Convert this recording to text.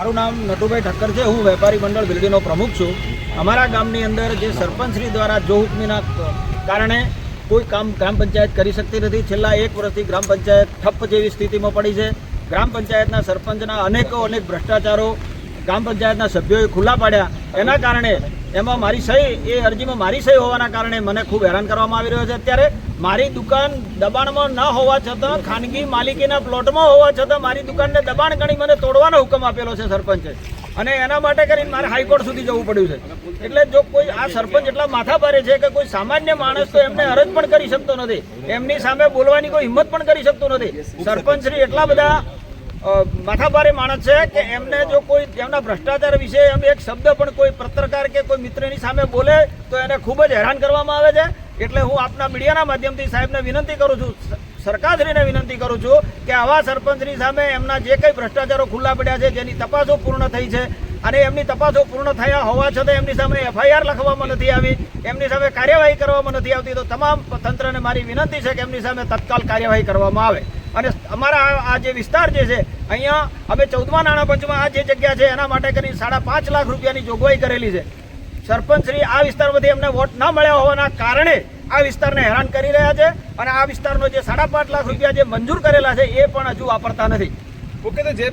મારું નામ નટુભાઈ ઠક્કર છે। હું વેપારી મંડળ બિલ્ડીનો પ્રમુખ છું। અમારા ગામની અંદર જે સરપંચશ્રી દ્વારા જો હુકમીના કારણે કોઈ કામ ગ્રામ પંચાયત કરી શકતી નથી। છેલ્લા 1 વર્ષથી ગ્રામ પંચાયત ઠપ્પ જેવી સ્થિતિમાં પડી છે। ગ્રામ પંચાયતના સરપંચના અનેક ભ્રષ્ટાચારો ગ્રામ પંચાયતના સભ્યોએ ખુલ્લા પાડ્યા। એના કારણે એમાં મારી સહી એ અરજીમાં મારી સહી હોવાના કારણે મને ખૂબ હેરાન કરવામાં આવી રહ્યો છે। અત્યારે મારી દુકાન દબાણમાં ન હોવા છતાં ખાનગી માલિકીના પ્લોટમાં હોવા છતાં મારી દુકાનને દબાણ ગણી મને તોડવાનો હુકમ આપેલો છે સરપંચે, અને એના માટે કરીને મારે હાઈકોર્ટ સુધી જવું પડ્યું છે। એટલે જો કોઈ આ સરપંચ એટલા માથાભારે છે કે કોઈ સામાન્ય માણસ તો એમને અરજ પણ કરી શકતો નથી, એમની સામે બોલવાની કોઈ હિંમત પણ કરી શકતો નથી। સરપંચશ્રી એટલા બધા માથાભારે માણસ છે કે એમને જો કોઈ એમના ભ્રષ્ટાચાર વિશે એમ એક શબ્દ પણ કોઈ પત્રકાર કે કોઈ મિત્રની સામે બોલે તો એને ખૂબ જ હેરાન કરવામાં આવે છે। એટલે હું આપના મીડિયાના માધ્યમથી સાહેબને વિનંતી કરું છું, સરકારશ્રીને વિનંતી કરું છું કે આવા સરપંચની સામે એમના જે કંઈ ભ્રષ્ટાચારો ખુલ્લા પડ્યા છે, જેની તપાસો પૂર્ણ થઈ છે અને એમની તપાસો પૂર્ણ થયા હોવા છતાં એમની સામે FIR લખવામાં નથી આવી, એમની સામે કાર્યવાહી કરવામાં નથી આવતી, તો તમામ તંત્રને મારી વિનંતી છે કે એમની સામે તત્કાલ કાર્યવાહી કરવામાં આવે। અને અમારા આ જે વિસ્તાર જે છે અહીંયા અમે 14મા નાણાં પંચમાં આ જે જગ્યા છે એના માટે કરી 5.5 લાખ રૂપિયાની જોગવાઈ કરેલી છે। સરપંચશ્રી આ વિસ્તારમાંથી એમને વોટ ન મળ્યા હોવાના કારણે આ વિસ્તારને હેરાન કરી રહ્યા છે, અને આ વિસ્તારનો જે 5.5 લાખ રૂપિયા જે મંજૂર કરેલા છે એ પણ હજુ વાપરતા નથી। ઓકે, તો જે